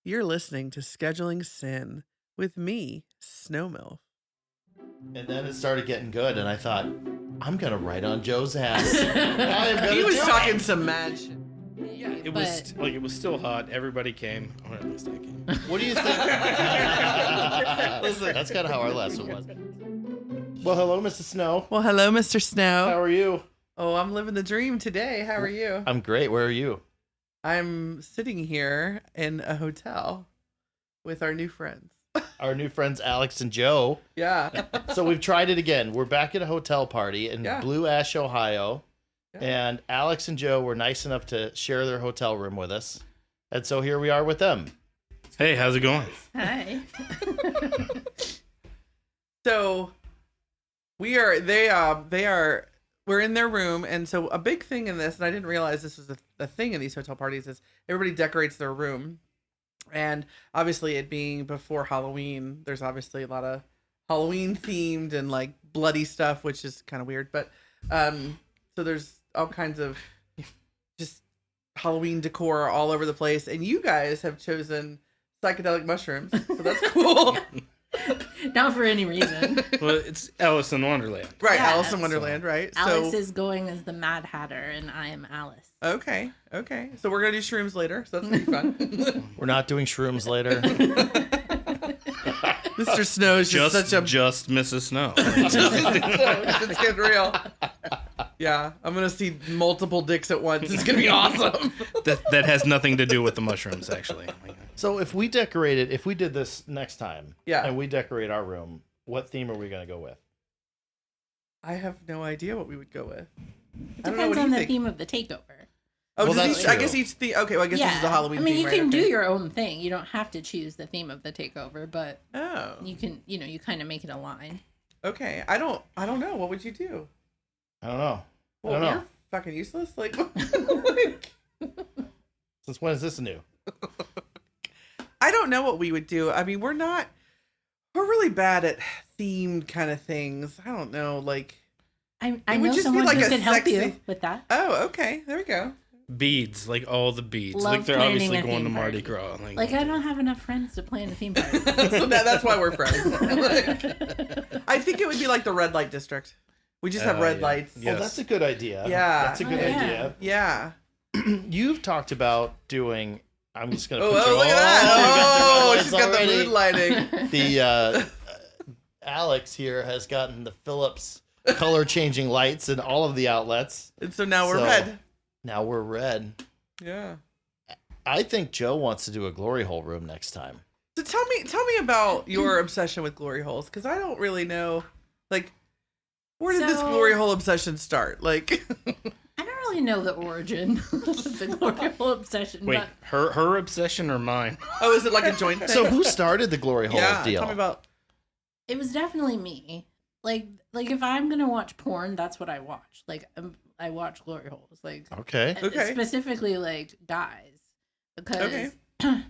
You're listening to Scheduling Sin with me, Snowmilf. And then it started getting good, and I thought, I'm gonna write on Joe's ass. I am gonna He was do talking it. some mad shit. Yeah, it was still hot. Everybody came, or at least I came. What do you think? Listen, that's kind of how our last one was. Well, hello, Mr. Snow. Well, hello, Mr. Snow. How are you? Oh, I'm living the dream today. How are you? I'm great. Where are you? I'm sitting here in a hotel with our new friends. Our new friends Alex and Joe. Yeah. So we've tried it again. We're back at a hotel party in Yeah. Blue Ash, Ohio. Yeah. And Alex and Joe were nice enough to share their hotel room with us. And so here we are with them. Hey, how's it going? Hi. So we're in their room, and so a big thing in this, and I didn't realize this was a thing in these hotel parties, is everybody decorates their room. And obviously it being before Halloween, there's obviously a lot of Halloween themed and like bloody stuff, which is kind of weird. But so there's all kinds of just Halloween decor all over the place. And you guys have chosen psychedelic mushrooms. So that's cool. Not for any reason. Well, it's Alice in Wonderland. Right, Yeah, Alice in Wonderland, right? Alex So is going as the Mad Hatter, and I am Alice. okay. So we're gonna do shrooms later, so that's gonna be fun. We're not doing shrooms later. Mr. Snow is just such a Just Mrs. Snow. it's getting real. Yeah, I'm gonna see multiple dicks at once. It's gonna be awesome. that has nothing to do with the mushrooms, actually. So if we did this next time, Yeah. and we decorate our room, what theme are we going to go with? I have no idea what we would go with. I don't know. What Depends do on you the think? theme of the takeover. Oh, Well, does that's each, I true. guess each theme. Okay, well, I guess this is a Halloween. I mean, theme, you right? can do Okay. your own thing. You don't have to choose the theme of the takeover, but Oh, you can, you kind of make it align. okay. I don't know. What would you do? I don't know. Well, I don't know. you're fucking useless. Like, Since when is this new? I don't know what we would do. I mean, we're really bad at themed kind of things. I don't know. Like, I It would know just be someone like who a can help sexy- you with that. oh, okay. There we go. Beads, like all the beads. Love Like they're planning obviously a going to theme Mardi party. Gras. Like, I don't have enough friends to plan a theme party. So that's why we're friends. I think it would be like the red light district. We just have red yeah. lights. Yeah. Oh, Yes. that's a good idea. Yeah. That's a good Oh, yeah. idea. Yeah. You've talked about doing. I'm just going to Oh, put you look at that. Oh, Oh, she's got the mood lighting. The Alex here has gotten the Philips color changing lights in all of the outlets. And so now we're So- red. Now we're red. Yeah. I think Joe wants to do a glory hole room next time. So tell me about your obsession with glory holes, because I don't really know. Like, where did this So- glory hole obsession start? Like, I don't really know the origin of the glory hole obsession, Wait, but her obsession or mine? oh, is it like a joint thing? So who started the glory hole yeah, deal? tell me about. it was definitely me. Like if I'm gonna watch porn, that's what I watch. Like I watch glory holes. Like Okay. Okay. specifically like guys, because Okay.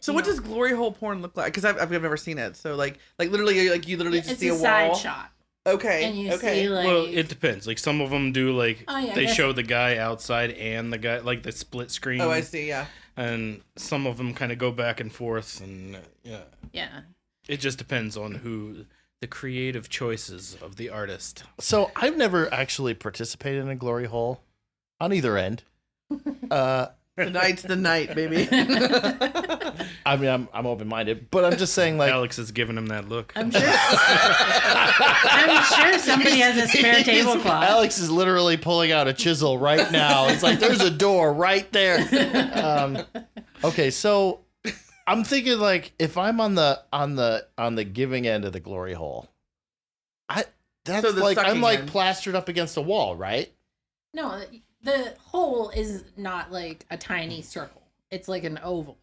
So what does glory hole porn look like? Because I've never seen it. So like literally like you literally just it's see a a side wall. shot, Okay. and you okay. see like Well, it depends. Like some of them do like Oh, yeah, I they guess- show the guy outside and the guy like the split screen. Oh, I see. Yeah. And some of them kind of go back and forth, and yeah. it just depends on who the creative choices of the artist. So I've never actually participated in a glory hole on either end. Tonight's the night, baby. I mean, I'm open-minded, but I'm just saying, like, Alex is giving him that look. I'm sure. I'm sure somebody has a spare tablecloth. Alex is literally pulling out a chisel right now. It's like there's a door right there. Okay, so I'm thinking like if I'm on the giving end of the glory hole, that's So the like I'm sucking like end. plastered up against a wall, right? No, the hole is not like a tiny circle. It's like an oval.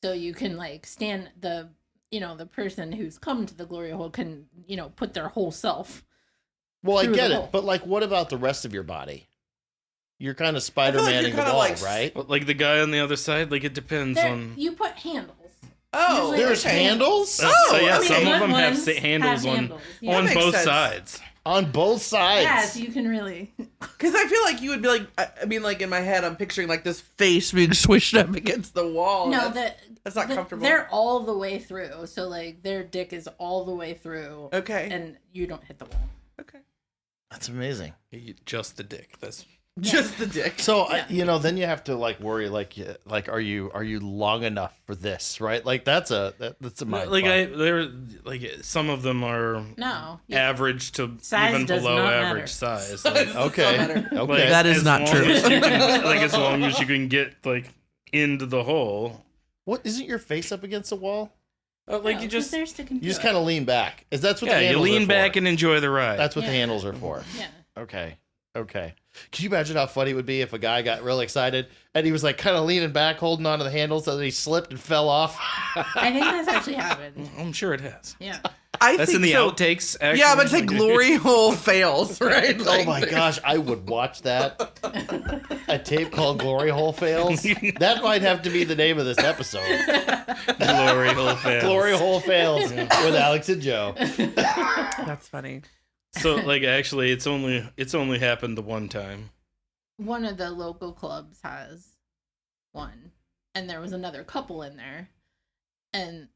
So you can like stand the person who's come to the glory hole can, put their whole self. Well, I Through get the it, hole. but like, what about the rest of your body? You're kind of like you're Spider-Manning the kinda wall, like right? But like the guy on the other side, like it depends There, on. you put handles. Oh, Usually- There's okay. handles So Oh, yeah, I mean, some good of them have ones handles have on handles, yeah. on That makes both sense. sides. on both sides. Yes, you can really. Because I feel like you would be like, I mean, like in my head, I'm picturing like this face being swished up against the wall. No, That's That's not comfortable. They're all the way through, so like their dick is all the way through, Okay. and you don't hit the wall. Okay. That's amazing. Just the dick. That's Just the dick. So Yeah. then you have to like worry like are you long enough for this, right? Like that's a mind like fuck. there like some of them are No, average to Size even does below not average matter. size. Like, Okay. like, Okay. That is as not long true. as you can, like as long as you can get like into the hole, What isn't your face up against the wall? like No, you 'cause just they're sticking You just to it. kind of lean back. Is that's what the you handles lean are back for? and enjoy the ride. That's what the Yeah. handles are for. Yeah. Okay. Okay. Can you imagine how funny it would be if a guy got really excited and he was like kind of leaning back, holding onto the handles, and then he slipped and fell off? I think that's actually happened. I'm sure it has. Yeah. I That's think in the so. outtakes. Actually. Yeah, but it's like glory hole fails, right? Oh Like, my gosh, I would watch that. A tape called Glory Hole Fails. That might have to be the name of this episode. glory hole fails. Glory Hole Fails with Alex and Joe. That's funny. So like actually, it's only happened the one time. One of the local clubs has one, and there was another couple in there, and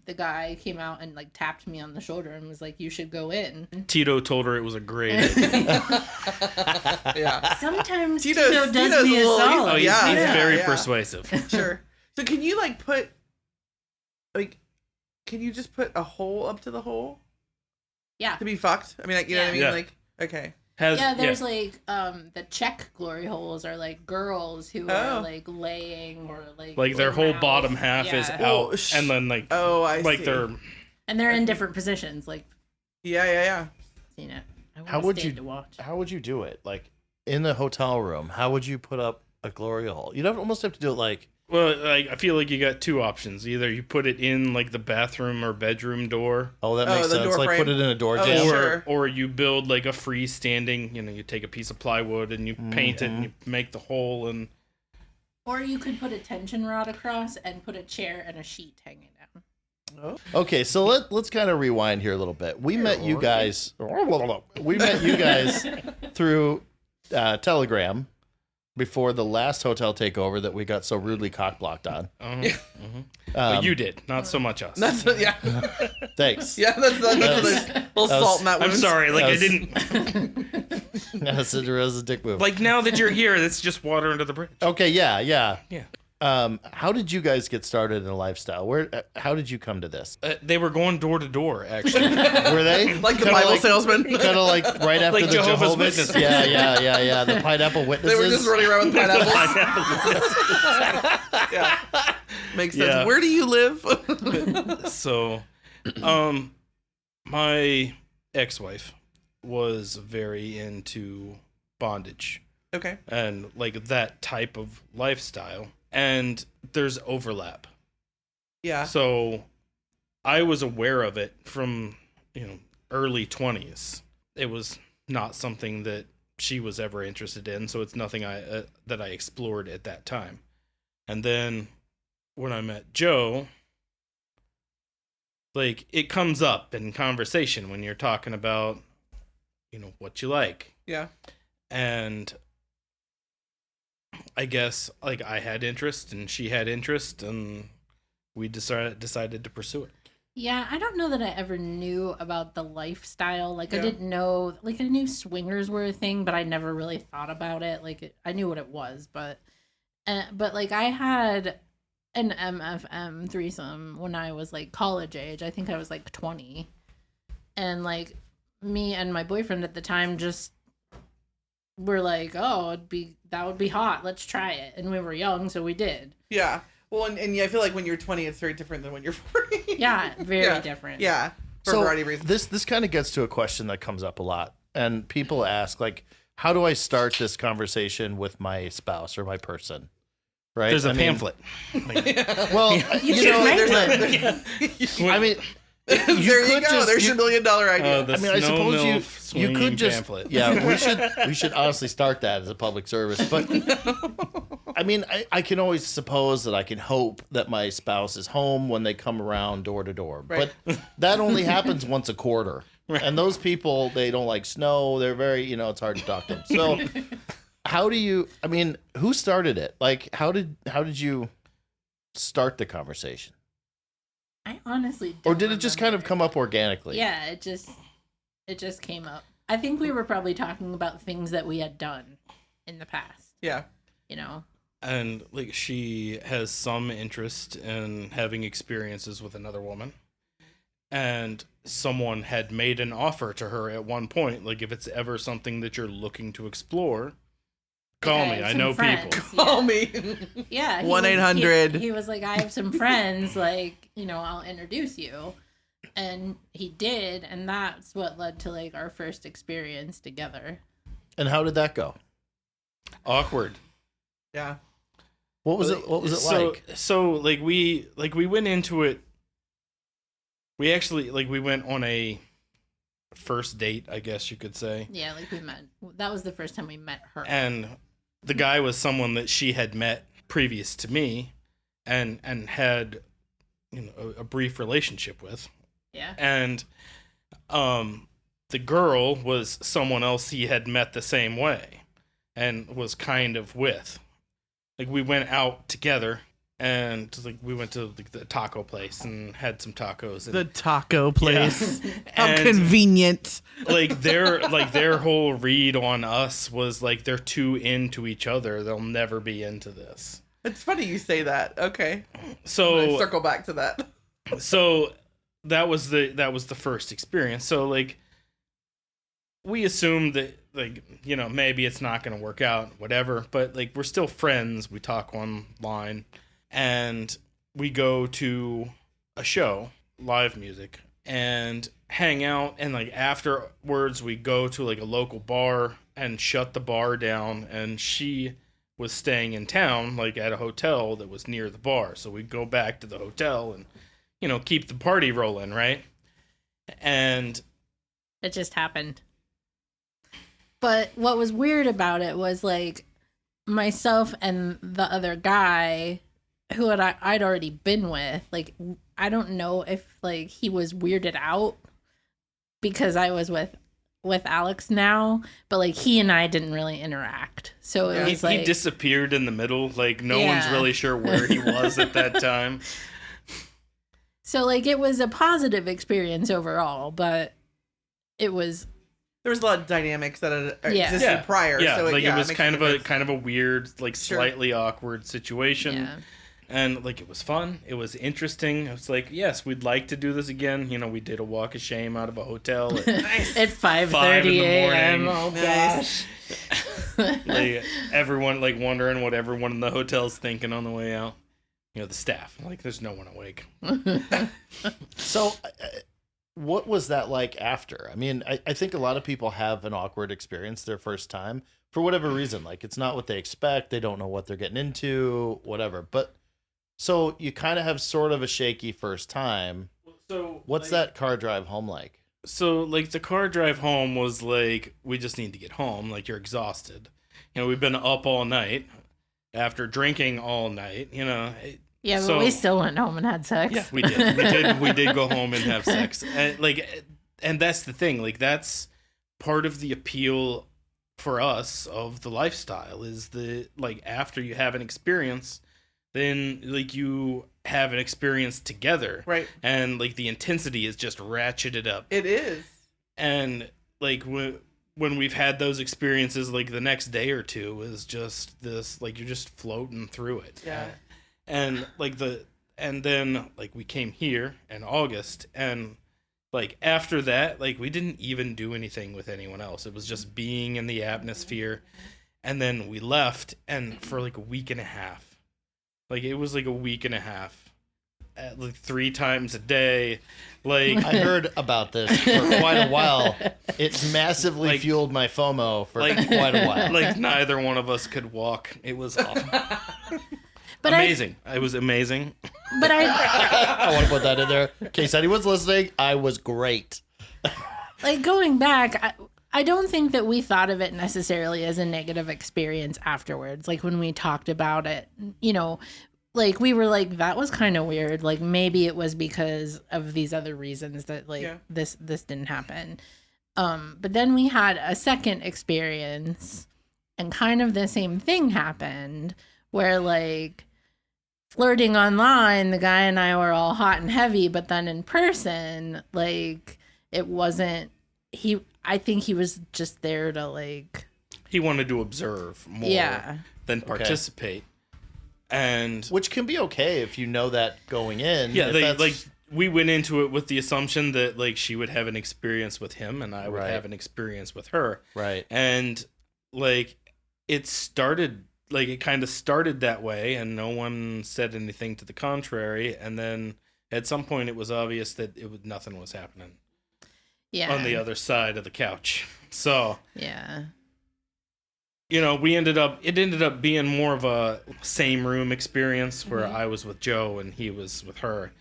the guy came out and like tapped me on the shoulder and was like, "You should go in." Tito told her it was a great idea. Yeah. Sometimes Tito's- Tito does Tito's me a a little- solid. Oh, he's, Yeah, he's yeah, very yeah. persuasive. Sure. So can you like put, like, can you just put a hole up to the hole Yeah. to be fucked? I mean, like, you know what I mean? Yeah. Like, okay. Yeah, there's like the Czech glory holes are like girls who Oh. are like laying or like their whole mouth. bottom half is Yeah. Oh, out, and then like Oh, I like see. they're and they're in different positions. Like, Yeah. you know, I How would've would stayed you- to watch? How would you do it? Like in the hotel room, how would you put up a glory hole? You'd almost have to do it like well, like I feel like you got two options. Either you put it in like the bathroom or bedroom door, oh that Oh, makes the sense. door Like frame. put it in a door Oh, jam. yeah. or Sure. or you build like a freestanding. You know, you take a piece of plywood and you paint it and you make the hole and Or you could put a tension rod across and put a chair and a sheet hanging down. Okay, so let's kind of rewind here a little bit. We met you guys. We met you guys through Telegram before the last hotel takeover that we got so rudely cockblocked on. but you did, not so much us. That's yeah. Thanks. Yeah, that's a little salt in that I'm wound. sorry, like That I was- didn't That's Cinderella's dick move. like now that you're here, that's just water under the bridge. Okay, yeah. Yeah. How did you guys get started in a lifestyle? How did you come to this? They were going door to door, actually. Were they Like the Kinda Bible salesman. Kind of like right after Like the Jehovah's Jehovah's. Witnesses. Yeah. The pineapple They witnesses. were just running around with pineapples. Yeah. Makes sense. Yeah. Where do you live? So, my ex-wife was very into bondage Okay. and like that type of lifestyle, and there's overlap. Yeah. So, I was aware of it from, early 20s. It was not something that she was ever interested in, so it's nothing that I explored at that time. And then when I met Joe, like it comes up in conversation when you're talking about, what you like. Yeah. And I guess like I had interest and she had interest, and we decided to pursue it. Yeah, I don't know that I ever knew about the lifestyle. Like, I Yeah. didn't know, like, I knew swingers were a thing, but I never really thought about it. Like, I knew what it was, but like, I had an MFM threesome when I was, like, college age. I think I was, like, 20. And, like, me and my boyfriend at the time just were like, oh, that would be hot. Let's try it. And we were young, so we did. Yeah. Well, and yeah, I feel like when you're 20, it's very different than when you're 40. Yeah, very Yeah. different. Yeah. For a variety of reasons. This kind of gets to a question that comes up a lot, and people ask like, how do I start this conversation with my spouse or my person? Right? There's a I mean, pamphlet. Well, you know, There's I mean, there you go. There's your $1 million idea. The I mean, I Snow suppose you Milf could swinging just pamphlet. yeah we should honestly start that as a public service. But I mean, I can always suppose that I can hope that my spouse is home when they come around door to door. Right. But that only happens once a quarter. And those people, they don't like snow. They're very, it's hard to talk to them. So how do you? I mean, who started it? Like, how did you start the conversation? I honestly Or don't did it just kind of remember. come up organically? Yeah, it just came up. I think we were probably talking about things that we had done in the past, Yeah. you know. And like she has some interest in having experiences with another woman. And someone had made an offer to her at one point, like if it's ever something that you're looking to explore, call Like, me. have I some know friends. people. Call me. Yeah. 1-800. He was like, I have some friends, like, I'll introduce you. And he did, and that's what led to like our first experience together. And how did that go? Awkward. Yeah. What was it like? So like we went into it. We actually we went on a first date, I guess you could say. Yeah, like we met. That was the first time we met her. And the guy was someone that she had met previous to me and had a brief relationship with. Yeah. And the girl was someone else he had met the same way and was kind of with. Like we went out together and like we went to the taco place and had some tacos. And, The taco place. How And, convenient. like their whole read on us was like they're too into each other. They'll never be into this. It's funny you say that. Okay. So Circle back to that. so that was the first experience. So like we assumed that maybe it's not going to work out, whatever, but like we're still friends. We talk online and we go to a show, live music, and hang out, and like afterwards we go to like a local bar and shut the bar down, and she was staying in town like at a hotel that was near the bar. So we go back to the hotel and keep the party rolling, right? And It just happened. But what was weird about it was like myself and the other guy who I'd already been with, like I don't know if like he was weirded out because I was with Alex now, but like he and I didn't really interact. So it was he disappeared in the middle. Like no one's Yeah. really sure where he was at that time. so like it was a positive experience overall, but it was There was a lot of dynamics that had Yeah. existed Yeah. prior. Yeah, so like it was makes kind a of a difference. weird, like Sure. slightly awkward situation. yeah. And like it was fun. It was interesting. It was like, yes, we'd like to do this again. We did a walk of shame out of a hotel. At, At 5:30 5 in the a.m. morning. Oh Nice. gosh. like everyone like wondering what everyone in the hotel's thinking on the way out. The staff. Like there's no one awake. So, what was that like after? I mean, I think a lot of people have an awkward experience their first time for whatever reason. Like, it's not what they expect. They don't know what they're getting into, whatever. But so you kind of have sort of a shaky first time. So What's that car drive home like? So like the car drive home was like, we just need to get home. Like you're exhausted. We've been up all night after drinking all night. Yeah, but So- we still went home and had sex. Yeah, we did. We did go home and have sex. And that's the thing. Like that's part of the appeal for us of the lifestyle is the like after you have an experience, then like you have an experience together. Right. And like the intensity is just ratcheted up. It is. And like when we've had those experiences, like the next day or two is just this, like you're just floating through it. Yeah. And and then like we came here in August, and like after that, like we didn't even do anything with anyone else. It was just being in the atmosphere. And then we left, and for like a week and a half, like it was like a week and a half, like 3 times a day. Like I heard about this for quite a while. It massively Like- fueled my FOMO for like- quite a while. like neither one of us could walk. It was awful. But Amazing. It was amazing. But I I want to put that in there. In case anyone's listening, I was great. like going back. I don't think that we thought of it necessarily as a negative experience afterwards. Like when we talked about it, like we were like, that was kind of weird. Like maybe it was because of these other reasons that like Yeah. this didn't happen. But then we had a second experience, and kind of the same thing happened, where like flirting online, the guy and I were all hot and heavy, but then in person, like it wasn't I think he was just there to like He wanted to observe more than participate. And Which can be okay if you know that going in. yeah, If they, that's- like we went into it with the assumption that like she would have an experience with him and I would Right. have an experience with her. right. And like it kind of started that way and no one said anything to the contrary, and then at some point it was obvious that nothing was happening on the other side of the couch. So Yeah. you know, it ended up being more of a same room experience where I was with Joe and he was with her.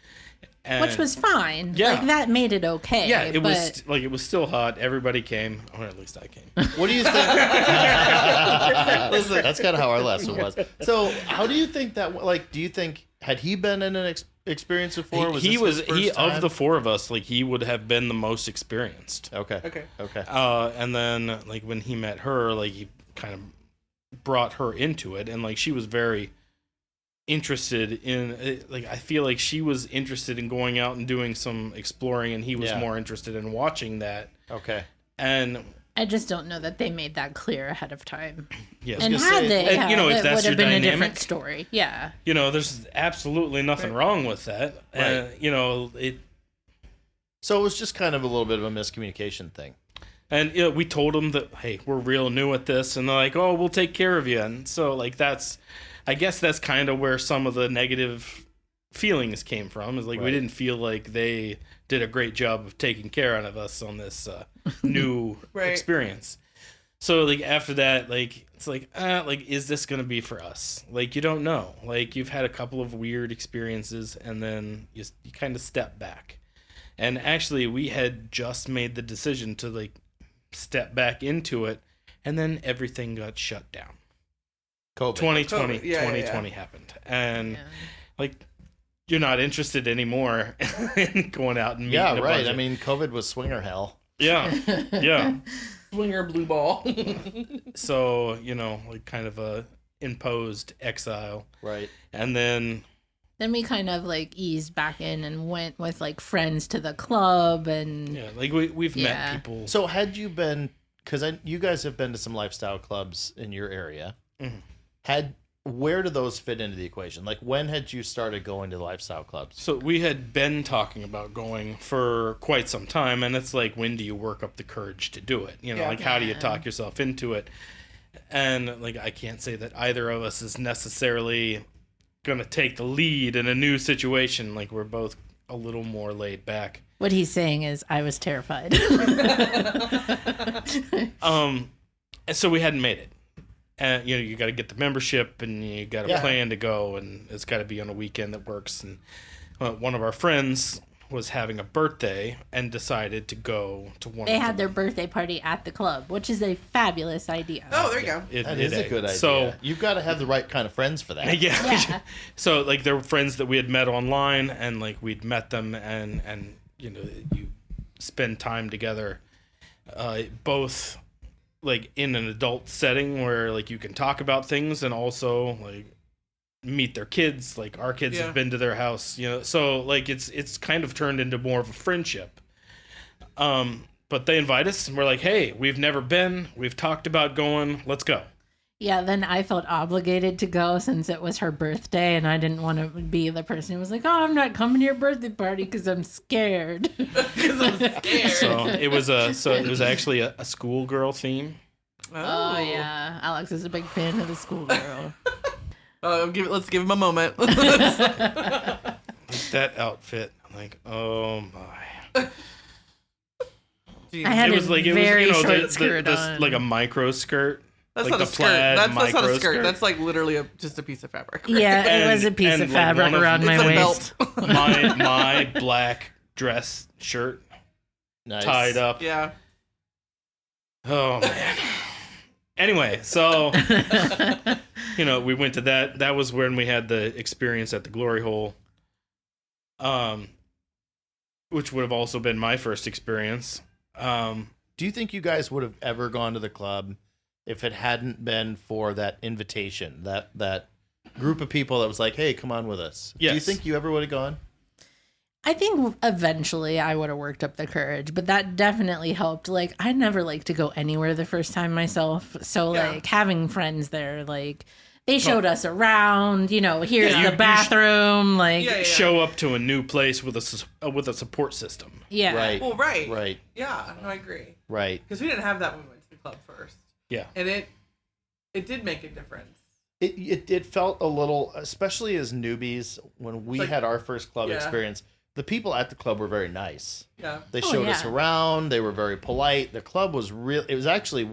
And Which was fine. Yeah. Like that made it okay. yeah, it but was it was still hot. Everybody came, or at least I came. What do you think? Listen, that's kind of how our last one was. So, how do you think that? Like, do you think had he been in an experience before? he this was his first he time? of the four of us, like he would have been the most experienced. Okay. Okay. Okay. And then like when he met her, like he kind of brought her into it, and like she was very interested in like I feel like she was interested in going out and doing some exploring, and he was Yeah. more interested in watching that. Okay. And I just don't know that they made that clear ahead of time. yes, And gonna had say, they, and, you know, if it that's would have your been a different dynamic, story. Yeah. you know, there's absolutely nothing wrong with that. Right. You know, it. So it was just kind of a little bit of a miscommunication thing. And you know, we told them that, hey, we're real new at this, and they're like, oh, we'll take care of you. And so, like, I guess that's kind of where some of the negative feelings came from. Is like we Right. didn't feel like they did a great job of taking care of us on this new Right. experience. So, like after that, like it's like is this gonna be for us? Like you don't know. Like you've had a couple of weird experiences, and then you kind of step back. And actually, we had just made the decision to like step back into it, and then everything got shut down. COVID. 2020 COVID, yeah, 2020 happened, and Yeah. like you're not interested anymore in going out and meeting Yeah, a right. bunch I of- mean, COVID was swinger hell. yeah, yeah. Swinger blue ball. So you know, like kind of a imposed exile, Right. and then Then we kind of like eased back in and went with like friends to the club and yeah, like we've Yeah. met people. So had you been, because you guys have been to some lifestyle clubs in your area, Mhm. where do those fit into the equation? Like, when had you started going to the lifestyle clubs? So we had been talking about going for quite some time, and it's like, when do you work up the courage to do it? You know, Yeah. like how do you Yeah. talk yourself into it? And like I can't say that either of us is necessarily gonna take the lead in a new situation. Like we're both a little more laid back. what he's saying is I was terrified. And so we hadn't made it. And you know, you got to get the membership, and you got a Yeah. plan to go, and it's got to be on a weekend that works. And one of our friends was having a birthday and decided to go to one. They of had them. their birthday party at the club, which is a fabulous idea. Oh, there you go. That is a good idea. So you've got to have the right kind of friends for that. yeah. Yeah. So like there were friends that we had met online, and like we'd met them, and you know, you spend time together, both like in an adult setting where like you can talk about things, and also like meet their kids. Like our kids Yeah. have been to their house, you know, so like it's kind of turned into more of a friendship. But they invite us, and we're like, hey, we've never been, we've talked about going, let's go. Yeah, then I felt obligated to go since it was her birthday and I didn't want to be the person who was like, oh, I'm not coming to your birthday party because I'm scared. Because I'm scared. So it was actually a schoolgirl theme. Oh, yeah. Alex is a big fan of the schoolgirl. Let's give him a moment. That outfit, I'm like, oh my. I had It was a like, it was, very you know, short skirt this, on. like a micro skirt. That's like not a the skirt. plaid That's not a micro skirt. skirt. That's like literally just a piece of fabric. Yeah, it was a And- piece and, of like, fabric one of- around It's my a waist. belt. my black dress shirt Nice. tied up. Yeah. Oh man. Anyway, so you know, we went to that. That was when we had the experience at the Glory Hole, which would have also been my first experience. Do you think you guys would have ever gone to the club if it hadn't been for that invitation, that group of people that was like, hey, come on with us. Do you Yes. think you ever would have gone? I think eventually I would have worked up the courage, but that definitely helped. Like, I never like to go anywhere the first time myself. So, Yeah. like, having friends there, like, they showed us around, you know, here's Yeah, you- the bathroom. Like, Yeah, yeah. Show up to a new place with a support system. yeah. Right. Well, right. Right. Yeah, no, I agree. Right. Because we didn't have that when we went to the club first. Yeah. And it did make a difference. It felt a little, especially as newbies, when we Like- had our first club Yeah. experience, the people at the club were very nice. Yeah. They Oh, showed us yeah. around. They were very polite. The club was real. It was actually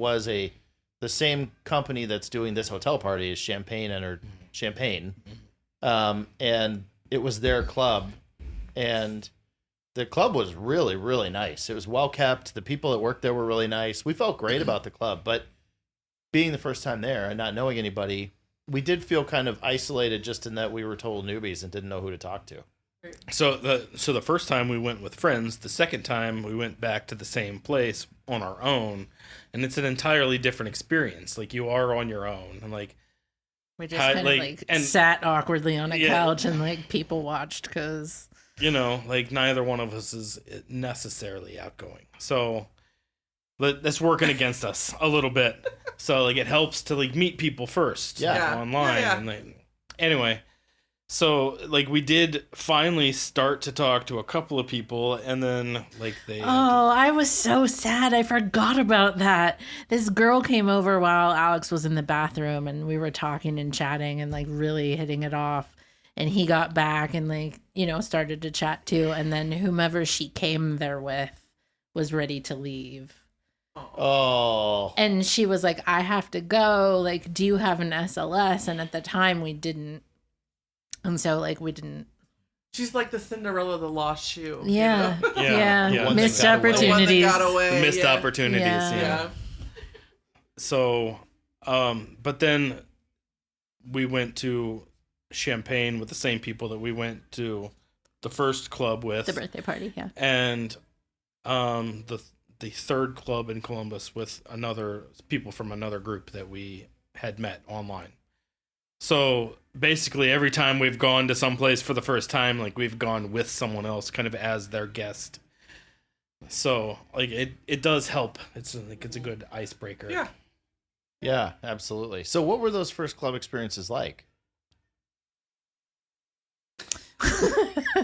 the same company that's doing this hotel party is Champagne, and it was their club, and the club was really, really nice. It was well kept. The people that worked there were really nice. We felt great about the club, but being the first time there and not knowing anybody, we did feel kind of isolated just in that we were total newbies and didn't know who to talk to. So the first time we went with friends, the second time we went back to the same place on our own, and it's an entirely different experience. Like, you are on your own, and like, We just How- kind like, of like and- sat awkwardly on a Yeah. couch and like people watched because you know, like, neither one of us is necessarily outgoing. So that's working against us a little bit. So like, it helps to like meet people first, Yeah. like, Yeah. online. Yeah. And like, anyway, so like, we did finally start to talk to a couple of people, and then like Oh, I was so sad. I forgot about that. This girl came over while Alex was in the bathroom and we were talking and chatting and like really hitting it off. And he got back and like, you know, started to chat too. And then whomever she came there with was ready to leave. Oh, And she was like, I have to go. Like, do you have an SLS? And at the time we didn't. And so like we didn't. She's like the Cinderella, the lost shoe. you Yeah. know? Yeah. yeah. One Missed that got away. The one that opportunities. got away. missed yeah. opportunities. Yeah. Yeah. So, but then we went to Champagne with the same people that we went to the first club with, The birthday party. Yeah. and the third club in Columbus with another people from another group that we had met online. So basically, every time we've gone to someplace for the first time, like, we've gone with someone else, kind of as their guest. So like, it does help. It's like, it's a good icebreaker. Yeah. yeah, absolutely. So what were those first club experiences like?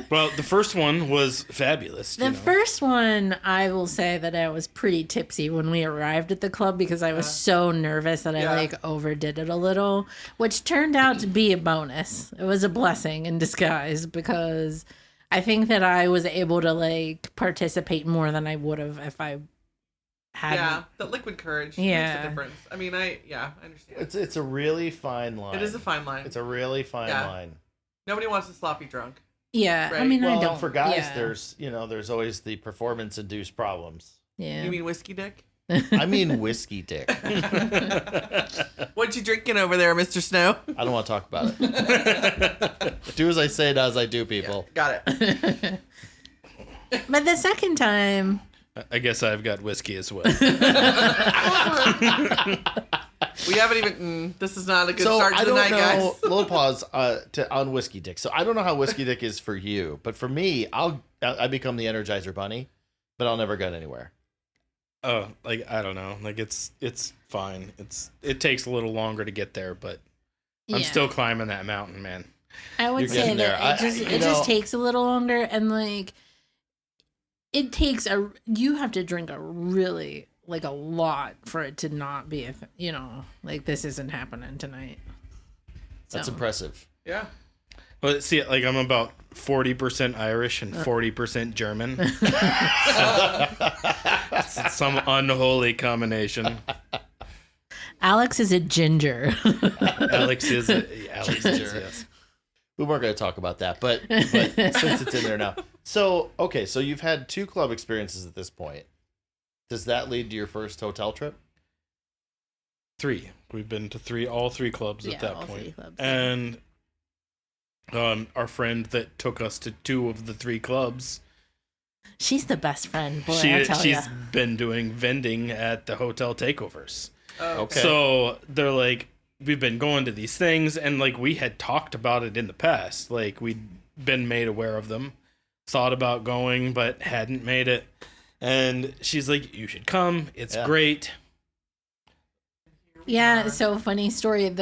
Well, the first one was fabulous. The you know? first one, I will say that I was pretty tipsy when we arrived at the club because I was so nervous that I Yeah. like overdid it a little, which turned out to be a bonus. It was a blessing in disguise because I think that I was able to like participate more than I would have if I hadn't. Yeah. The liquid courage makes Yeah. a difference. I mean, I understand. It's a really fine line. It is a fine line. It's a really fine Yeah. line. Nobody wants a sloppy drunk. Yeah, I Right. mean, Well, I and don't. for guys, yeah. there's always the performance-induced problems. Yeah. You mean whiskey dick? I mean whiskey dick. What you drinking over there, Mr. Snow? I don't want to talk about it. Do as I say, not as I do, people. Got it. But the second time, I guess I've got whiskey as well. We haven't even. This is not a good So start I to the don't night, know. guys. Little pause on whiskey dick. So I don't know how whiskey dick is for you, but for me, I become the Energizer Bunny, but I'll never get anywhere. Oh, like, I don't know. Like, it's fine. It takes a little longer to get there, but I'm yeah. still climbing that mountain, man. I would You're say getting there. that You it just know- takes a little longer, and like it takes you have to drink a really like a lot for it to not be like this isn't happening tonight. That's So, impressive. Yeah. Well, see, like, I'm about 40% Irish and 40% German. It's some unholy combination. Alex is a ginger. Alex is Ginger. yes. We weren't going to talk about that, but since it's in there now. So, okay, so you've had 2 club experiences at this point. Does that lead to your first hotel trip? 3. We've been to all three clubs Yeah, at that all point. 3 clubs. And our friend that took us to 2 of the 3 clubs, She's the best friend, boy. I tell she's ya. been doing vending at the hotel takeovers. Oh, Okay. So they're like, we've been going to these things, and like we had talked about it in the past. Like we'd been made aware of them, thought about going, but hadn't made it. And she's like, "You should come. It's great." Yeah, so funny story.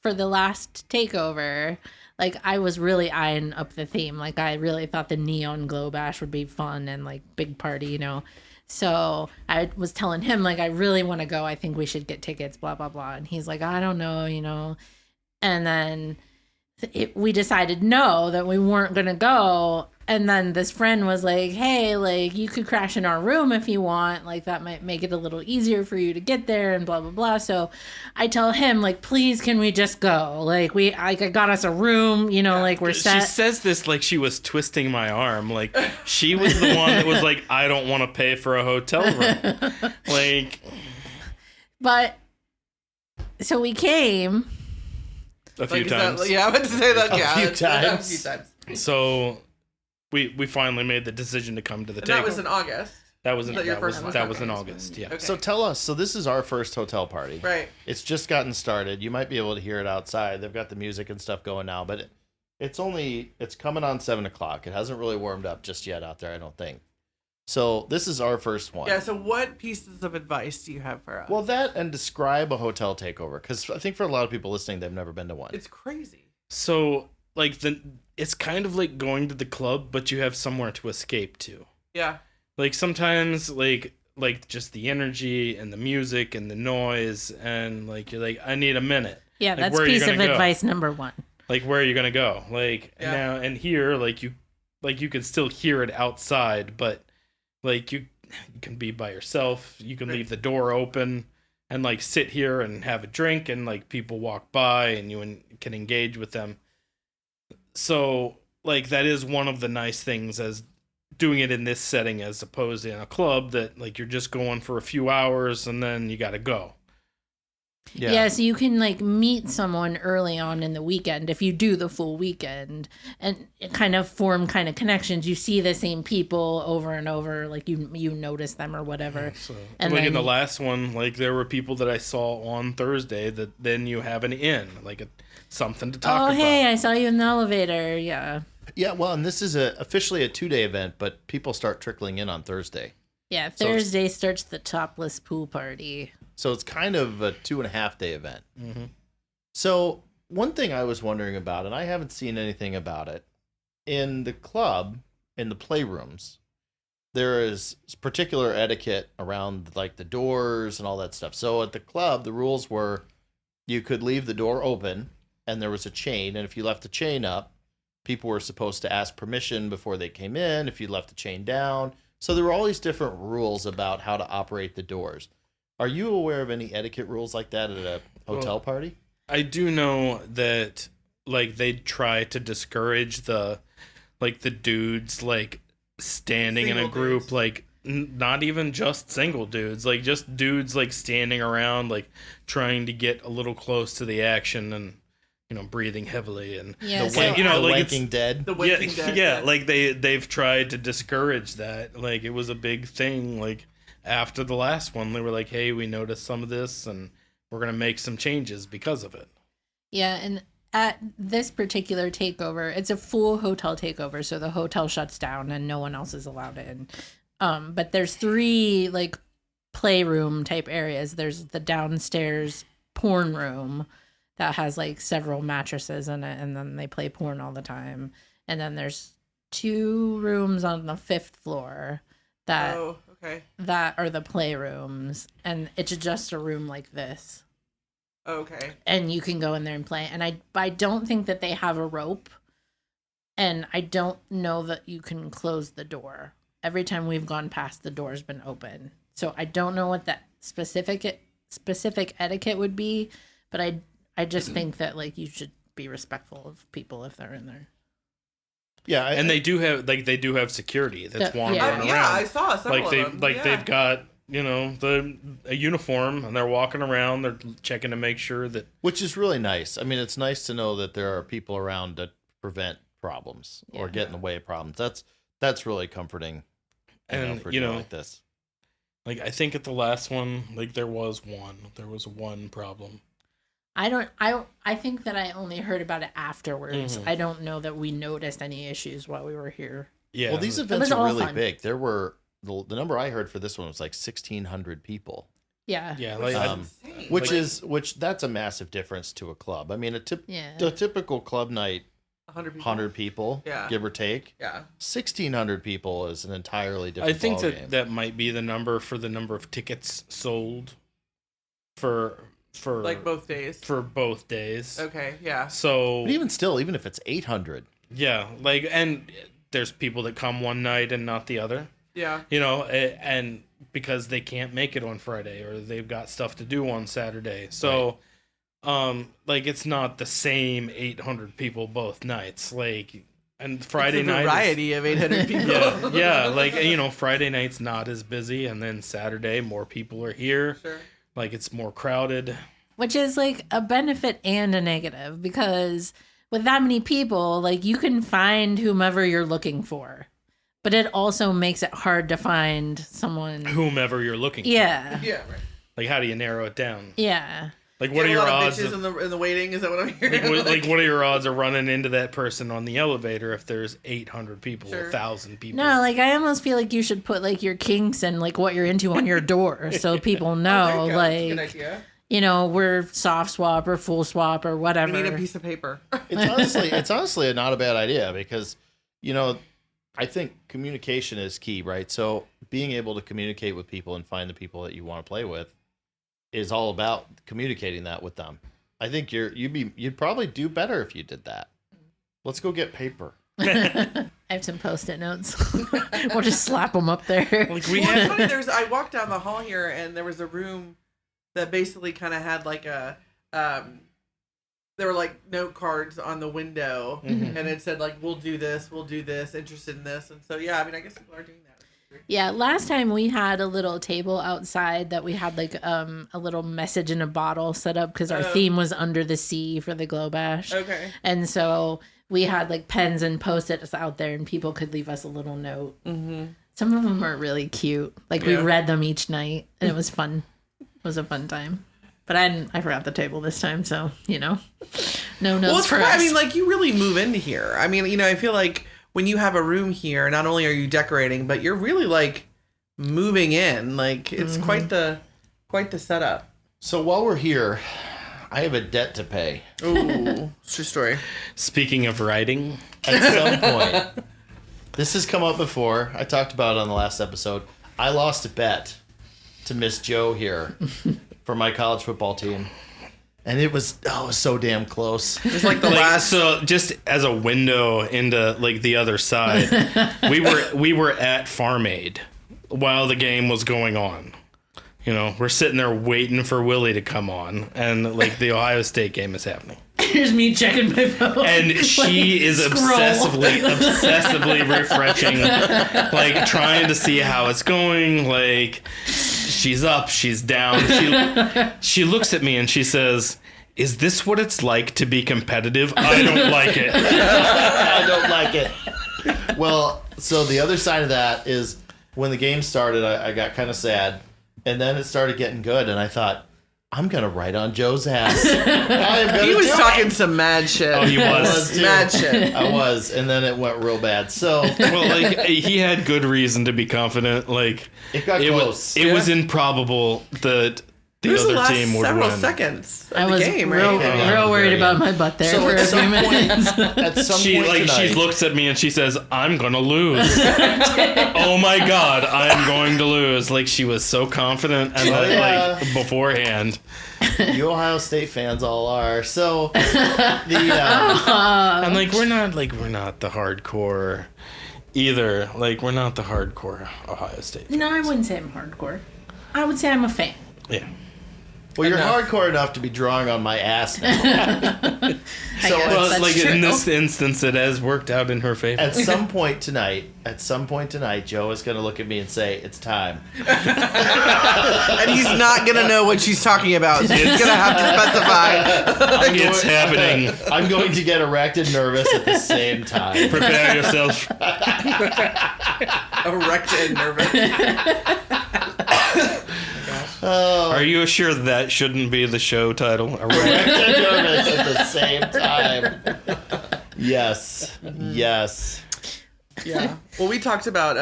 For the last takeover, like I was really eyeing up the theme. Like I really thought the neon glow bash would be fun and like big party, you know. So I was telling him like I really want to go. I think we should get tickets, blah blah blah. And he's like, I don't know, you know. And then we decided no, that we weren't gonna go. And then this friend was like, hey, like you could crash in our room if you want, like that might make it a little easier for you to get there and blah blah blah. So I tell him like, please can we just go, like I got us a room, you know, like we're set. She says this like she was twisting my arm, like she was the one that was like, I don't want to pay for a hotel room. Like, but so we came a few Like, times. I meant to say that. A Yeah, few a times. few times. So we finally made the decision to come to the And takeover. that was in August. That was that your first one? that was in Okay. August. Yeah. Okay. So tell us. So this is our first hotel party. Right. It's just gotten started. You might be able to hear it outside. They've got the music and stuff going now, but it's coming on 7:00. It hasn't really warmed up just yet out there, I don't think. So this is our first one. Yeah. So what pieces of advice do you have for us? Well, that and describe a hotel takeover, because I think for a lot of people listening, they've never been to one. it's crazy. So like it's kind of like going to the club, but you have somewhere to escape to. Yeah. Like sometimes like just the energy and the music and the noise, and like you're like, I need a minute. Yeah, Like, that's where are you piece of gonna go? advice number one. Like, where are you gonna go? Like Yeah. now and here, like you can still hear it outside, but like you can be by yourself. You can leave the door open and like sit here and have a drink, and like people walk by and you can engage with them. So like that is one of the nice things as doing it in this setting as opposed to in a club, that like you're just going for a few hours and then you got to go. Yeah, so you can like meet someone early on in the weekend if you do the full weekend, and kind of form kind of connections. You see the same people over and over, like you notice them or whatever. So And like in then- the last one, like there were people that I saw on Thursday that then you have an in, like something to talk Oh, about. hey, I saw you in the elevator. Yeah. Yeah, well, and this is officially a 2-day event, but people start trickling in on Thursday. Yeah, So it's- Thursday starts the topless pool party. So it's kind of a 2.5-day event. Mhm. So one thing I was wondering about, and I haven't seen anything about it, in the club, in the playrooms, there is particular etiquette around like the doors and all that stuff. So at the club, the rules were you could leave the door open and there was a chain, and if you left the chain up, people were supposed to ask permission before they came in if you left the chain down. So there were all these different rules about how to operate the doors. Are you aware of any etiquette rules like that at a hotel party? I do know that like they try to discourage the dudes like standing in a Single group, dudes. like not even just single dudes, like just dudes like standing around, like trying to get a little close to the action and breathing heavily and Yeah, The so wank, you know, the like it's- wanking dead. The yeah, Waking Dead. yeah, like they've tried to discourage that. Like it was a big thing. Like after the last one, they were like, "Hey, we noticed some of this, and we're gonna make some changes because of it." Yeah, and at this particular takeover, it's a full hotel takeover, so the hotel shuts down and no one else is allowed in. But there's 3 like playroom type areas. There's the downstairs porn room that has like several mattresses in it, and then they play porn all the time. And then there's 2 rooms on the 5th floor that Oh, okay. are the playrooms, and it's just a room like this. Okay. And you can go in there and play. And I don't think that they have a rope, and I don't know that you can close the door. Every time we've gone past, the door's been open. So I don't know what that specific etiquette would be, but I just think that like you should be respectful of people if they're in there. Yeah, And they do have security that's Yeah. wandering Yeah. around. Yeah, I saw several like they of them. like Yeah. they've got a uniform, and they're walking around. They're checking to make sure that which is really nice. I mean, it's nice to know that there are people around to prevent problems or Yeah. get in the way of problems. That's really comforting. And, for you doing know, like this. like I think at the last one, like there was one problem. I think that I only heard about it afterwards. Mm-hmm. I don't know that we noticed any issues while we were here. Yeah. Well, these was events are all really fun. big. There were the number I heard for this one was like 1,600 people, Yeah. Yeah, like Insane. which that's a massive difference to a club. I mean, a Yeah. typical club night, 100 people. 100 people, Yeah. give or take. Yeah. 1,600 people is an entirely I different. think ballgame. that might be the number for the number of tickets sold for Like both days. for both days. Okay. Yeah. So But even still, even if it's 800, yeah, like, and there's people that come one night and not the other. Yeah. You know, and because they can't make it on Friday or they've got stuff to do on Saturday. So like it's not the same 800 people both nights. Like, and Friday It's a night variety of 800 people. yeah, like, you know, Friday night's not as busy, and then Saturday more people are here. Sure. Like, it's more crowded. Which is like a benefit and a negative, because with that many people, like you can find whomever you're looking for, but it also makes it hard to find someone. Whomever you're looking for. Yeah. Yeah. Right. Like, how do you narrow it down? Yeah. Like, what are Get a your lot of odds? bitches in the waiting? Is that what I'm hearing? Like, what are your odds of running into that person on the elevator if there's 800 people, Sure. 1,000 people? No, like I almost feel like you should put like your kinks and like what you're into on your door so people There know, you go. That's a good like, idea. you know, we're soft swap or full swap or We whatever. need a piece of paper. it's honestly not a bad idea because, you know, I think communication is key, right? So being able to communicate with people and find the people that you want to play with is all about communicating that with them. I think you'd probably do better if you did that. Let's go get paper. I have some post-it notes. We'll just slap them up there. Like, we Well, it's had. funny. I walked down the hall here, and there was a room that basically kind of had like a there were like note cards on the window, Mhm. and it said like we'll do this, interested in this, and so yeah, I mean, I guess people are doing that. Yeah, last time we had a little table outside that we had like a little message in a bottle set up because our Oh. theme was under the sea for the Glow Bash. Okay. And so we had like pens and post-its out there and people could leave us a little note. Mm-hmm. Some of them are really cute. Like we Yeah. read them each night and it was fun. It was a fun time. But I forgot the table this time, so, you know, no notes Well, it's for cool. us. I mean, like you really move into here. I mean, you know, I feel like when you have a room here, not only are you decorating, but you're really like moving in. Like it's quite the setup. So while we're here, I have a debt to pay. Ooh, it's true story. Speaking of writing, At some point, this has come up before. I talked about it on the last episode. I lost a bet to Miss Joe here for my college football team. And it was so damn close. It's like the like, last. so just as a window into like the other side, we were at Farm Aid while the game was going on. You know, we're sitting there waiting for Willie to come on, and like the Ohio State game is happening. Here's me checking my phone. And she is Scroll. obsessively refreshing, like trying to see how it's going. Like she's up, she's down. She looks at me and she says, "Is this what it's like to be competitive? I don't like it." I don't like it. Well, so the other side of that is when the game started, I got kind of sad. And then it started getting good. And I thought, I'm going to write on Joe's ass. I am gonna He was do it. talking some mad shit. Oh, he I was. was too. Mad shit. I was. And then it went real bad. So Well, like he had good reason to be confident. Like it got it close. was improbable that It the was the other last team would several win. seconds of I the was game, real, right? Yeah. real worried Very about good. my butt there So for at a few some point- minutes. At some She point tonight, she looks at me and she says, "I'm gonna lose." Oh my god, I'm going to lose! Like she was so confident, and Oh, then, yeah. like beforehand. you Ohio State fans all are. So the And like we're not the hardcore either. Like we're not the hardcore Ohio State. No, I wouldn't say I'm hardcore. I would say I'm a fan. Yeah. well, you're Enough. hardcore enough to be drawing on my ass now. I guess Well, that's like true. in this instance, it has worked out in her favor. At some point tonight, Joe is going to look at me and say, "It's time." And he's not gonna know what she's talking about, so he's gonna have to specify. It's happening. I'm going to get erect and nervous at the same time. Prepare yourself. Erect and nervous. Oh, Are you sure that shouldn't be the show title? Are we- nervous at the same time? Yes. Yes. Yeah. Well, we talked about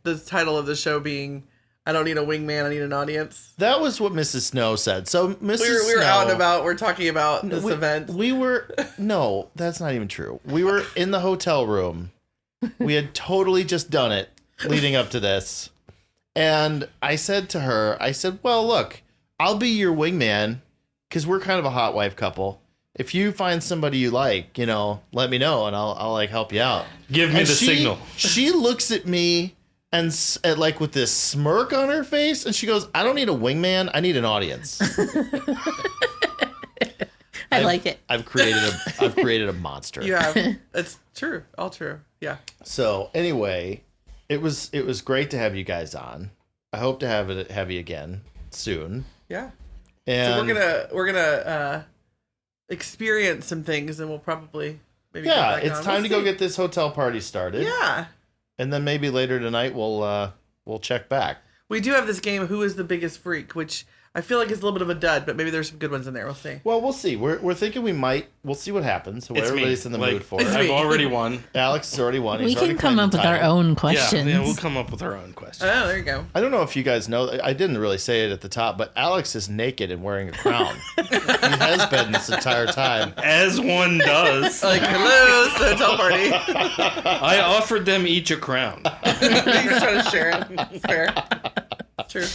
the title of the show being "I don't need a wingman, I need an audience." That was what Mrs. Snow said. So Mrs. We were out and Snow- about. We're talking about this event. We were no, that's not even true. We were in the hotel room. We had totally just done it leading up to this. And I said to her, well, look, I'll be your wingman because we're kind of a hot wife couple. If you find somebody you like, let me know and I'll like help you out. Give me And the signal. She looks at me and like with this smirk on her face and she goes, I don't need a wingman, I need an audience. I like it. I've created a monster. You have. It's true. All true. Yeah. So anyway, it was great to have you guys on. I hope to have you again soon. Yeah. And So we're gonna experience some things, and we'll probably maybe get yeah, back it's on. time We'll to go see. get this hotel party started. Yeah. And then maybe later tonight we'll check back. We do have this game, Who is the Biggest Freak, which I feel like is a little bit of a dud, but maybe there's some good ones in there. We'll see. Well, we'll see. We're thinking we'll see what happens. What It's me. everybody's in the Like, mood for. It's me. I've already won. Alex has already won. We He's already can come claimed up the with our title. own questions. Yeah, we'll come up with our own questions. Oh, there you go. I don't know if you guys know. I didn't really say it at the top, but Alex is naked and wearing a crown. He has been this entire time. As one does. Like, hello, it's the hotel party. I offered them each a crown. He's trying to share it. It's fair. It's true.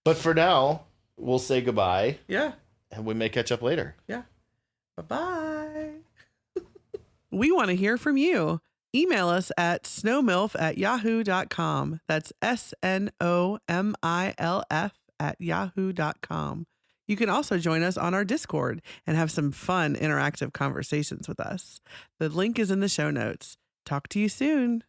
But for now, we'll say goodbye, Yeah. and we may catch up later. Yeah. Bye-bye. We want to hear from you. Email us at snowmilf@yahoo.com. That's SNOMILF@yahoo.com. You can also join us on our Discord and have some fun interactive conversations with us. The link is in the show notes. Talk to you soon.